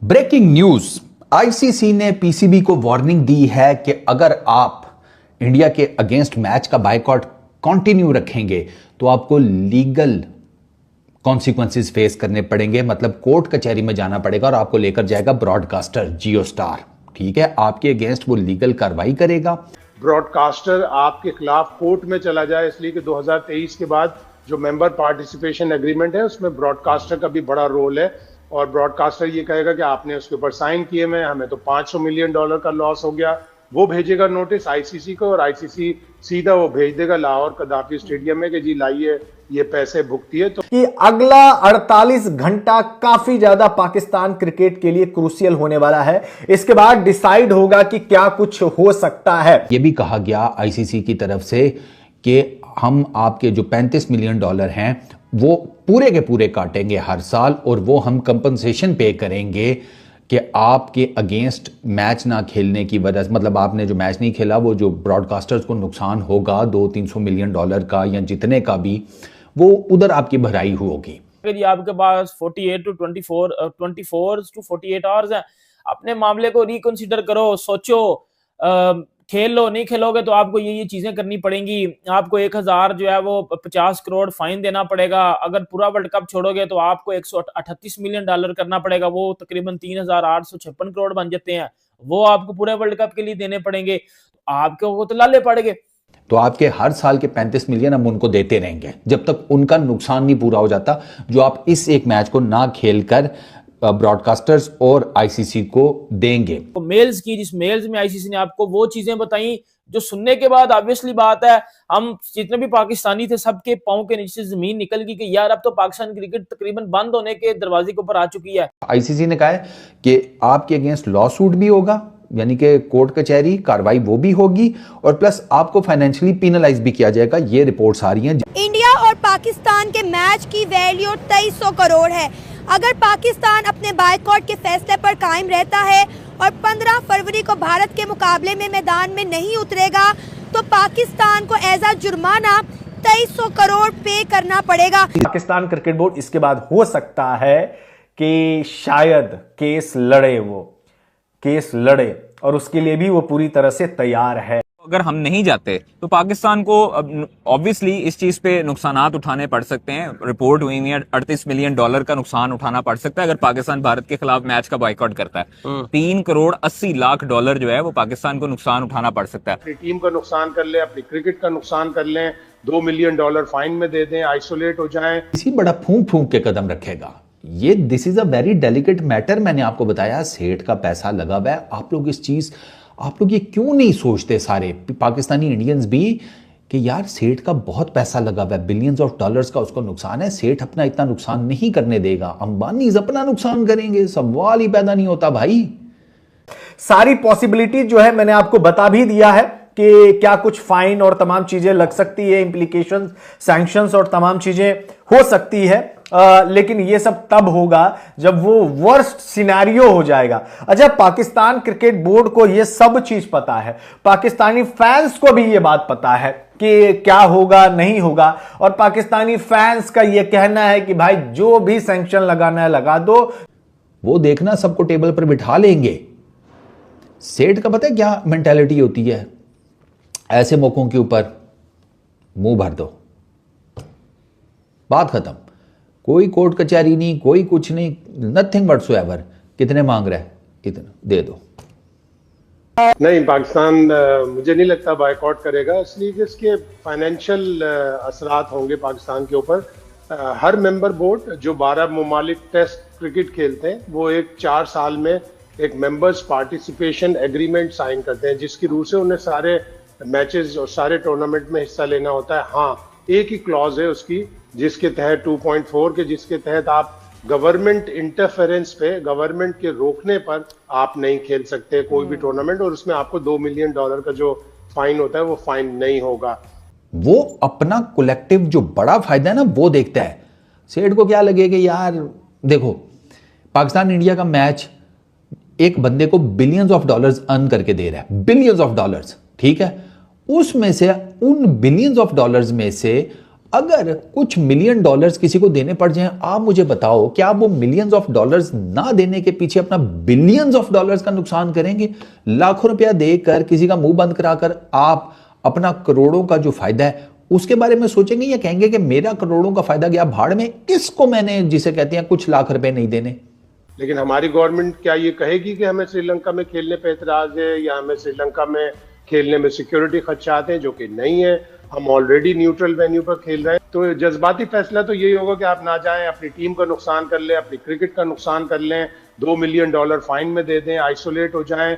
Breaking news. ICC ने PCB को warning दी है कि अगर आप इंडिया के अगेंस्ट मैच का बायकॉट कंटिन्यू रखेंगे तो आपको लीगल कॉन्सिक्वेंसेस फेस करने पड़ेंगे, मतलब कोर्ट कचहरी में जाना पड़ेगा और आपको लेकर जाएगा ब्रॉडकास्टर जियो स्टार। ठीक है, आपके अगेंस्ट वो लीगल कार्रवाई करेगा। ब्रॉडकास्टर आपके खिलाफ कोर्ट में चला जाए, इसलिए कि 2023 के बाद जो मेंबर पार्टिसिपेशन एग्रीमेंट है उसमें ब्रॉडकास्टर का भी बड़ा रोल है और ब्रॉडकास्टर ये कहेगा कि आपने उसके ऊपर साइन किए में हमें तो $500 मिलियन का लॉस हो गया। वो भेजेगा नोटिस आईसीसी को और आईसीसी सीधा वो भेज देगा लाहौर कदाफी स्टेडियम में कि जी लाइए ये पैसे भुगतिए। तो कि अगला 48 घंटा काफी ज्यादा पाकिस्तान क्रिकेट के लिए क्रूशियल होने वाला है। इसके बाद डिसाइड होगा कि क्या कुछ हो सकता है। यह भी कहा गया आईसीसी की तरफ से कि हम आपके जो $35 मिलियन हैं वो पूरे के पूरे काटेंगे हर साल और वो हम कंपनसेशन पे करेंगे कि आपके अगेंस्ट मैच ना खेलने की वजह से, मतलब आपने जो मैच नहीं खेला वो जो ब्रॉडकास्टर्स को नुकसान होगा $200-300 मिलियन का या जितने का भी, वो उधर आपकी भराई होगी। अगर आपके पास 48 to 24 to 48 आवर्स है, अपने मामले को रिकंसिडर करो, सोचो, खेल लो। नहीं खेलोगे तो आपको ये चीजें करनी पड़ेंगी। आपको 1000 जो है वो 50 करोड़ फाइन देना पड़ेगा। अगर पूरा वर्ल्ड कप छोड़ोगे तो आपको $138 मिलियन करना पड़ेगा। वो तकरीबन 3856 करोड़ बन जाते हैं। वो आपको पूरे वर्ल्ड कप के लिए देने पड़ेंगे। आपको तो लाले पड़ेंगे। तो आपके हर साल के 35 मिलियन हम उनको देते रहेंगे जब तक उनका नुकसान नहीं पूरा हो जाता, जो आप इस एक मैच को ना खेलकर ब्रॉडकास्टर्स और आईसीसी को देंगे। तो मेल्स की, जिस मेल्स में आईसीसी ने आपको वो चीजें बताई जो सुनने के बाद ऑब्वियसली बात है, हम जितने भी पाकिस्तानी थे सबके पांव के नीचे से जमीन निकल गई कि यार अब तो पाकिस्तान क्रिकेट तकरीबन बंद होने के दरवाजे के ऊपर आ चुकी है। आईसीसी ने कहा है कि आपके अगेंस्ट लॉ सूट भी होगा, यानी कि कोर्ट कचहरी कार्रवाई वो भी होगी और प्लस आपको फाइनेंशियली पेनलाइज भी किया जाएगा। ये रिपोर्ट्स आ रही हैं। इंडिया और पाकिस्तान के मैच की वैल्यू 2300 करोड़ है। अगर पाकिस्तान अपने बायकॉट के फैसले पर कायम रहता है और 15 फरवरी को भारत के मुकाबले में मैदान में नहीं उतरेगा तो पाकिस्तान को एज अ जुर्माना 2300 करोड़ पे करना पड़ेगा। पाकिस्तान क्रिकेट बोर्ड इसके बाद हो सकता है कि शायद केस लड़े और उसके लिए भी वो पूरी तरह से तैयार है। अगर हम नहीं जाते तो पाकिस्तान को ऑब्वियसली इस चीज पे नुकसानात उठाने पड़ सकते हैं। रिपोर्ट हुई है $38 मिलियन का नुकसान उठाना पड़ सकता है अगर पाकिस्तान भारत के खिलाफ मैच का बॉयकॉट करता है। $3 करोड़ 80 लाख जो है वो पाकिस्तान को नुकसान उठाना पड़ सकता है। अपनी टीम का नुकसान कर ले, अपनी क्रिकेट का नुकसान कर लें, $2 मिलियन फाइन में दे दें, आइसोलेट हो जाएं। इसी बड़ा फूंक फूंक के कदम रखेगा ये। This is a very delicate matter. मैंने आपको बताया सेठ का पैसा लगा हुआ है। आप लोग ये क्यों नहीं सोचते सारे पाकिस्तानी इंडियंस भी कि यार सेठ का बहुत पैसा लगा हुआ है, $बिलियंस का उसको नुकसान है। सेठ अपना इतना नुकसान नहीं करने देगा, अंबानी अपना नुकसान करेंगे, सवाल ही पैदा नहीं होता भाई। सारी पॉसिबिलिटी जो है मैंने आपको बता भी दिया है कि क्या कुछ फाइन और तमाम चीजें लग सकती है, इंप्लीकेशंस, सैंक्शंस और तमाम चीजें हो सकती है। लेकिन ये सब तब होगा जब वो वर्स्ट सिनेरियो हो जाएगा। अच्छा, पाकिस्तान क्रिकेट बोर्ड को ये सब चीज पता है, पाकिस्तानी फैंस को भी ये बात पता है कि क्या होगा नहीं होगा, और पाकिस्तानी फैंस का ये कहना है कि भाई जो भी सैंक्शन लगाना है लगा दो। वो देखना सबको टेबल पर बिठा लेंगे। सेठ का पता है क्या मेंटालिटी होती है, ऐसे मौकों के ऊपर मुंह भर दो, बात खत्म। कोई कोर्ट कचहरी नहीं, कोई कुछ नहीं, नथिंग व्हाटसोएवर। कितने मांग रहा है, इतना दे दो। नहीं, पाकिस्तान मुझे नहीं लगता बायकॉट करेगा, इसलिए कि इसके फाइनेंशियल असरात होंगे पाकिस्तान के ऊपर। हर मेंबर बोर्ड जो 12 ममालिक टेस्ट क्रिकेट खेलते हैं वो 4 साल में एक मेंबर्स पार्टिसिपेशन एग्रीमेंट साइन करते हैं, जिसकी रूह से उन्हें सारे मैचेस और सारे टूर्नामेंट में हिस्सा लेना होता है। हाँ, एक ही क्लॉज है उसकी जिसके तहत 2.4 के, जिसके तहत आप गवर्नमेंट इंटरफेरेंस पे, गवर्नमेंट के रोकने पर आप नहीं खेल सकते कोई भी टूर्नामेंट, और उसमें आपको $2 मिलियन का जो फाइन होता है वो फाइन नहीं होगा। वो अपना कलेक्टिव जो बड़ा फायदा है ना वो देखता है। सेठ को क्या लगेगा यार, देखो पाकिस्तान इंडिया का मैच एक बंदे को $बिलियंस अर्न करके दे रहा है, $बिलियंस। ठीक है, उसमें से उन $बिलियंस में से अगर कुछ मिलियन डॉलर्स किसी को देने पड़ जाएं, आप मुझे बताओ क्या वो मिलियंस ऑफ डॉलर्स ना देने के पीछे अपना बिलियंस ऑफ डॉलर्स का नुकसान करेंगे? लाखों रुपया देकर किसी का मुंह बंद कराकर आप अपना करोड़ों का जो फायदा है उसके बारे में सोचेंगे या कहेंगे कि मेरा करोड़ों का फायदा गया भाड़ में, किसको मैंने जिसे कहते हैं कुछ लाख रुपए नहीं देने? लेकिन हमारी गवर्नमेंट क्या ये कहेगी कि हमें श्रीलंका में खेलने पे एतराज है या हमें श्रीलंका में खेलने में सिक्योरिटी खदशात हैं? जो कि नहीं है, हम ऑलरेडी न्यूट्रल वेन्यू पर खेल रहे हैं। तो जज्बाती फैसला तो यही होगा कि आप ना जाएं, अपनी टीम का नुकसान कर लें, अपनी क्रिकेट का नुकसान कर लें, $2 मिलियन फाइन में दे दें, आइसोलेट हो जाएं।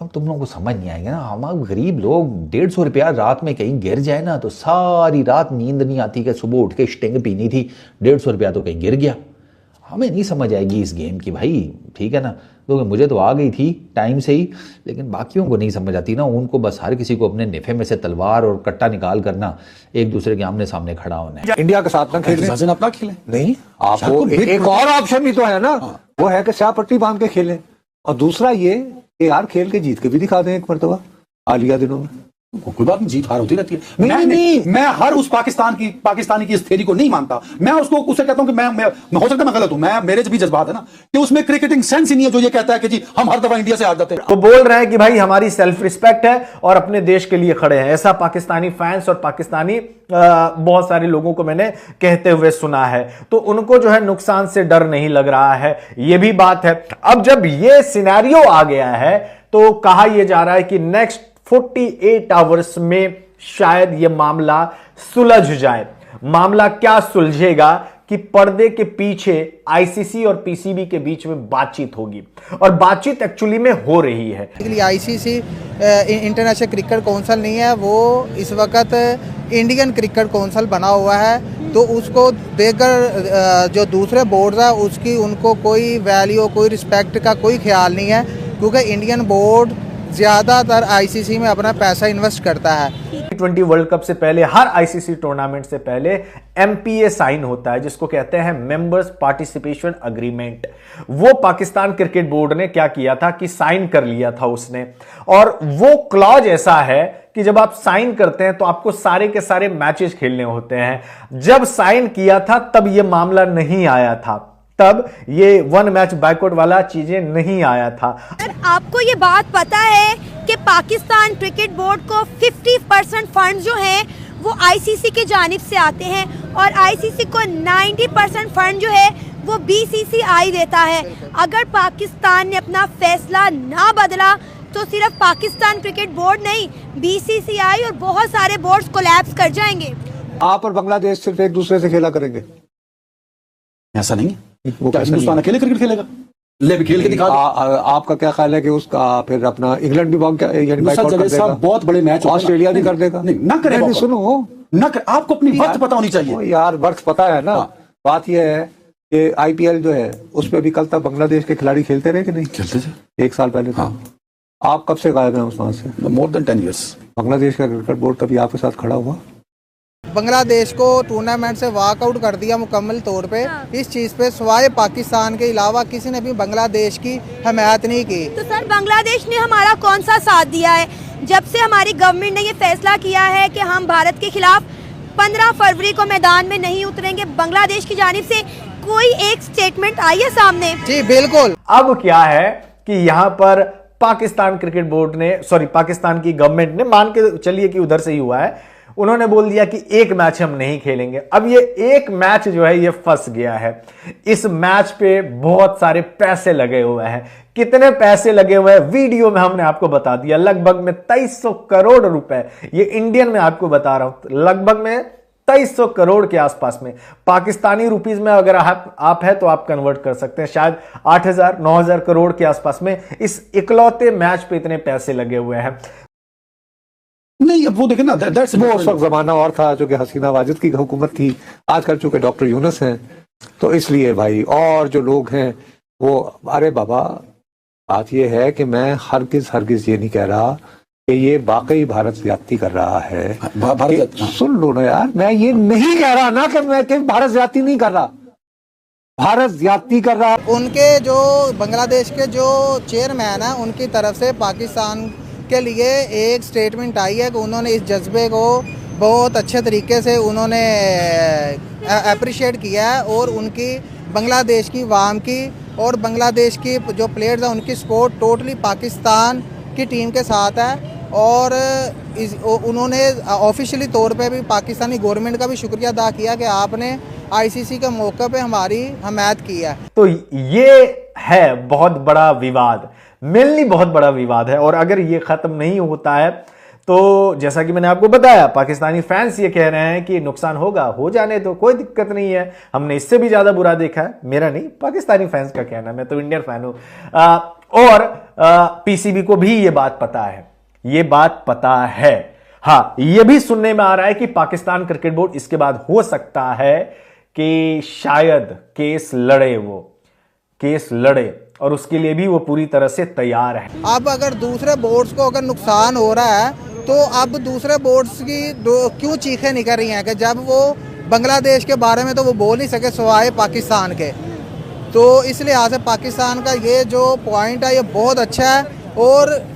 अब तुम लोगों को समझ नहीं आएगा ना, हम गरीब लोग 150 रुपया रात में कहीं गिर जाए ना तो सारी रात नींद नहीं आती कि सुबह उठ के स्टिंग पीनी थी, 150 रुपया तो कहीं गिर गया। हमें नहीं समझ आएगी इस गेम की भाई, ठीक है ना? तो मुझे तो आ गई थी टाइम से ही, लेकिन बाकियों को नहीं समझ आती ना। उनको बस हर किसी को अपने निफे में से तलवार और कट्टा निकाल करना, एक दूसरे के आमने सामने खड़ा होना है। इंडिया के साथ ना खेलें, अपना खेलें नहीं, आपको एक और ऑप्शन भी तो है ना, वो है कि स्याह पट्टी बांध के खेलें, और दूसरा ये कि यार खेल के जीत के भी दिखा दें एक मरतबा हालिया दिनों में। कोई बात नहीं, जीत हार होती रहती है। मैं हर उस पाकिस्तानी की इस थ्योरी को नहीं मानता। मैं उससे कहता हूं कि मैं हो सकता है मैं गलत हूं, मेरे भी जज्बात है ना कि उसमें क्रिकेटिंग सेंस ही नहीं है जो ये कहता है कि जी हम हर दफा इंडिया से हार जाते हैं। तो बोल रहे हैं कि भाई हमारी सेल्फ रिस्पेक्ट है और अपने देश के लिए खड़े हैं, ऐसा पाकिस्तानी फैंस और पाकिस्तानी बहुत सारे लोगों को मैंने कहते हुए सुना है। तो उनको जो है नुकसान से डर नहीं लग रहा है, ये भी बात है। अब जब ये सिनेरियो आ गया है तो कहा यह जा रहा है कि नेक्स्ट 48 आवर्स में शायद यह मामला सुलझ जाए। मामला क्या सुलझेगा कि पर्दे के पीछे आईसीसी और पीसीबी के बीच में बातचीत होगी, और बातचीत एक्चुअली में हो रही है। आईसीसी इंटरनेशनल क्रिकेट काउंसिल नहीं है, वो इस वक्त इंडियन क्रिकेट काउंसिल बना हुआ है। तो उसको देखकर जो दूसरे बोर्ड है उसकी उनको कोई वैल्यू, कोई रिस्पेक्ट का कोई ख्याल नहीं है, क्योंकि इंडियन बोर्ड ज्यादातर आईसीसी में अपना पैसा इन्वेस्ट करता है। T20 वर्ल्ड कप से पहले, हर आईसीसी टूर्नामेंट से पहले एमपीए साइन होता है, जिसको कहते हैं मेंबर्स पार्टिसिपेशन एग्रीमेंट। वो पाकिस्तान क्रिकेट बोर्ड ने क्या किया था कि साइन कर लिया था उसने, और वो क्लॉज ऐसा है कि जब आप साइन करते हैं तो आपको सारे के सारे मैचेस खेलने होते हैं। जब साइन किया था तब यह मामला नहीं आया था, तब ये वन मैच बायकॉट वाला चीजें नहीं आया था। आपको ये बात पता है कि पाकिस्तान क्रिकेट बोर्ड को 50% फंड जो हैं वो आईसीसी की जानिब से आते हैं, और आईसीसी को 90% फंड जो है वो बीसीसीआई देता है। अगर पाकिस्तान ने अपना फैसला ना बदला तो सिर्फ पाकिस्तान क्रिकेट बोर्ड नहीं, बीसीसीआई और बहुत सारे बोर्ड्स कोलैप्स कर जाएंगे। आप और बांग्लादेश सिर्फ एक दूसरे से खेला करेंगे, ऐसा नहीं है। हिंदुस्तान अकेले क्रिकेट खेलेगा, ले भी खेल के दिखा। आपका क्या ख्याल है कि उसका फिर अपना इंग्लैंड भी बहुत बड़े मैच, ऑस्ट्रेलिया भी कर देगा? नहीं, ना करेगा। सुनो ना कर, आपको अपनी वक्त पता होनी चाहिए यार, वक्त पता है ना। बात यह है कि आईपीएल जो है उस पर भी कल तक बांग्लादेश के खिलाड़ी खेलते रहे कि नहीं? खेलते थे 1 साल पहले। आप कब से गायब हैं उस वहां से? More than 10 years। बांग्लादेश का क्रिकेट बोर्ड कभी आपके साथ खड़ा हुआ? बांग्लादेश को टूर्नामेंट से वॉकआउट कर दिया मुकम्मल तौर पे। इस चीज़ पे सिवाय पाकिस्तान के अलावा किसी ने भी बांग्लादेश की हिमायत नहीं की। तो सर, बांग्लादेश ने हमारा कौन सा साथ दिया है? जब से हमारी गवर्नमेंट ने ये फैसला किया है कि हम भारत के खिलाफ 15 फरवरी को मैदान में नहीं उतरेंगे, बांग्लादेश की जानिब से कोई एक स्टेटमेंट आई है सामने? जी बिल्कुल। अब क्या है कि यहां पर पाकिस्तान क्रिकेट बोर्ड ने, पाकिस्तान की गवर्नमेंट ने, मान के चलिए कि उधर से ही हुआ है, उन्होंने बोल दिया कि एक मैच हम नहीं खेलेंगे। अब ये एक मैच जो है ये फंस गया है। इस मैच पे बहुत सारे पैसे लगे हुए हैं। कितने पैसे लगे हुए हैं वीडियो में हमने आपको बता दिया, लगभग में 2300 करोड़ रुपए। ये इंडियन में आपको बता रहा हूं, लगभग में 2300 करोड़ के आसपास में। पाकिस्तानी रुपीस में अगर आप है तो आप कन्वर्ट कर सकते हैं, शायद 8000-9000 करोड़ के आसपास में इस इकलौते मैच पे इतने पैसे लगे हुए हैं। नहीं, अब वो देखे ना, वो उस वक्त जमाना और था जो कि हसीना वाजिद की हुकूमत थी। आजकल चूंकि डॉक्टर यूनुस हैं तो इसलिए भाई, और जो लोग हैं वो, अरे बाबा बात ये है कि मैं हरगिज ये नहीं कह रहा कि ये वाकई भारत ज्यादती कर रहा है। सुन लो ना यार, मैं ये नहीं कह रहा ना कि भारत ज्यादती नहीं कर रहा, भारत ज्यादती कर रहा। उनके जो बांग्लादेश के जो चेयरमैन है उनकी तरफ से पाकिस्तान के लिए एक स्टेटमेंट आई है कि उन्होंने इस जज्बे को बहुत अच्छे तरीके से उन्होंने अप्रिशिएट किया है और उनकी बांग्लादेश की वाम की और बांग्लादेश की जो प्लेयर्स हैं उनकी सपोर्ट टोटली पाकिस्तान की टीम के साथ है। और उन्होंने ऑफिशियली तौर पे भी पाकिस्तानी गवर्नमेंट का भी शुक्रिया अदा किया कि आपने आईसीसी के मौके पे हमारी हमायत की है। तो ये है बहुत बड़ा विवाद, मेनली बहुत बड़ा विवाद है। और अगर ये खत्म नहीं होता है तो जैसा कि मैंने आपको बताया, पाकिस्तानी फैंस ये कह रहे हैं कि नुकसान होगा, हो जाने तो कोई दिक्कत नहीं है, हमने इससे भी ज्यादा बुरा देखा है। मेरा नहीं, पाकिस्तानी फैंस का कहना, मैं तो इंडियन फैन हूं। और पीसीबी को भी ये बात पता है, ये बात पता है। हाँ, ये भी सुनने में आ रहा है कि पाकिस्तान क्रिकेट बोर्ड इसके बाद हो सकता है कि शायद केस लड़े और उसके लिए भी वो पूरी तरह से तैयार है। अब अगर दूसरे बोर्ड्स को अगर नुकसान हो रहा है तो अब दूसरे बोर्ड्स की क्यों चीखें निकल रही हैं कि जब वो बांग्लादेश के बारे में तो वो बोल नहीं सके सिवाय पाकिस्तान के। तो इस लिहाज से पाकिस्तान का ये जो पॉइंट है ये बहुत अच्छा है और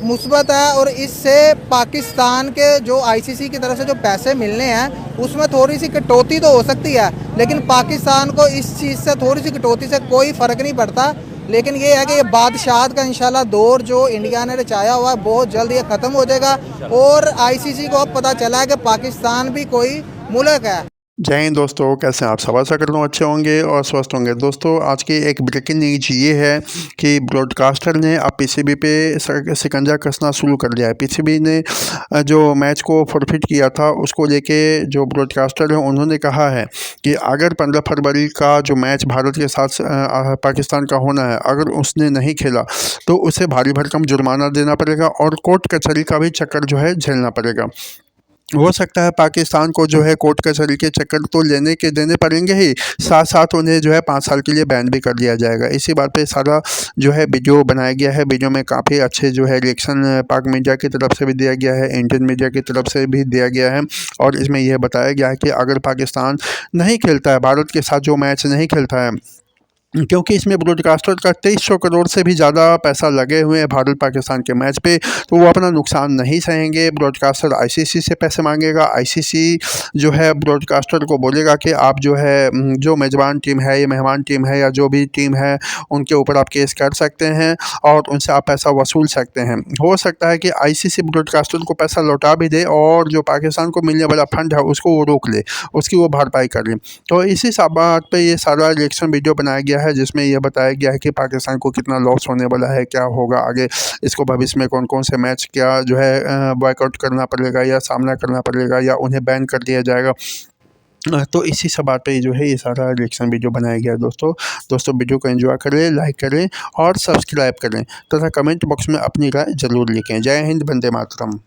मुस्बत है। और इससे पाकिस्तान के जो आईसीसी की तरफ से जो पैसे मिलने हैं उसमें थोड़ी सी कटौती तो हो सकती है, लेकिन पाकिस्तान को इस चीज़ से थोड़ी सी कटौती से कोई फ़र्क नहीं पड़ता। लेकिन ये है कि ये बादशाहत का इंशाल्लाह दौर जो इंडिया ने रचाया हुआ है बहुत जल्द ये ख़त्म हो जाएगा। और आईसीसी को अब पता चला है कि पाकिस्तान भी कोई मुल्क है। जय हिंद दोस्तों, कैसे हैं आप? सब आशा करता हूँ अच्छे होंगे और स्वस्थ होंगे। दोस्तों, आज की एक ब्रेकिंग न्यूज ये है कि ब्रॉडकास्टर ने अब पीसीबी पे शिकंजा कसना शुरू कर दिया है। पीसीबी ने जो मैच को फॉरफिट किया था उसको लेके जो ब्रॉडकास्टर है उन्होंने कहा है कि अगर 15 फरवरी का जो मैच भारत के साथ पाकिस्तान का होना है, अगर उसने नहीं खेला तो उसे भारी भरकम जुर्माना देना पड़ेगा और कोर्ट कचहरी का भी चक्कर जो है झेलना पड़ेगा। हो सकता है पाकिस्तान को जो है कोर्ट कचहरी के चक्कर तो देने पड़ेंगे ही, साथ साथ उन्हें जो है 5 साल के लिए बैन भी कर दिया जाएगा। इसी बात पे सारा जो है वीडियो बनाया गया है। वीडियो में काफ़ी अच्छे जो है रिएक्शन पाक मीडिया की तरफ से भी दिया गया है, इंडियन मीडिया की तरफ से भी दिया गया है। और इसमें यह बताया गया है कि अगर पाकिस्तान नहीं खेलता है, भारत के साथ जो मैच नहीं खेलता है, क्योंकि इसमें ब्रॉडकास्टर का 2300 करोड़ से भी ज़्यादा पैसा लगे हुए हैं भारत पाकिस्तान के मैच पे, तो वो अपना नुकसान नहीं सहेंगे। ब्रॉडकास्टर आईसीसी से पैसे मांगेगा, आईसीसी जो है ब्रॉडकास्टर को बोलेगा कि आप जो है जो मेज़बान टीम है या मेहमान टीम है या जो भी टीम है उनके ऊपर आप केस कर सकते हैं और उनसे आप पैसा वसूल सकते हैं। हो सकता है कि आईसीसी ब्रॉडकास्टर को पैसा लौटा भी दे और जो पाकिस्तान को मिलने वाला फंड है उसको वो रोक ले, उसकी वो भरपाई कर ले। तो इसी बात पर ये सारा रिएक्शन वीडियो बनाया गया है जिसमें यह बताया गया है कि पाकिस्तान को कितना लॉस होने वाला है, क्या होगा आगे, इसको भविष्य में कौन कौन से मैच क्या जो है बॉयकॉट करना पड़ेगा या सामना करना पड़ेगा या उन्हें बैन कर दिया जाएगा। तो इसी सब बात पे जो है ये सारा रिएक्शन वीडियो बनाया गया है। दोस्तों वीडियो को एंजॉय करें, लाइक करें और सब्सक्राइब करें तथा कमेंट बॉक्स में अपनी राय जरूर लिखें। जय हिंद, वंदे मातरम।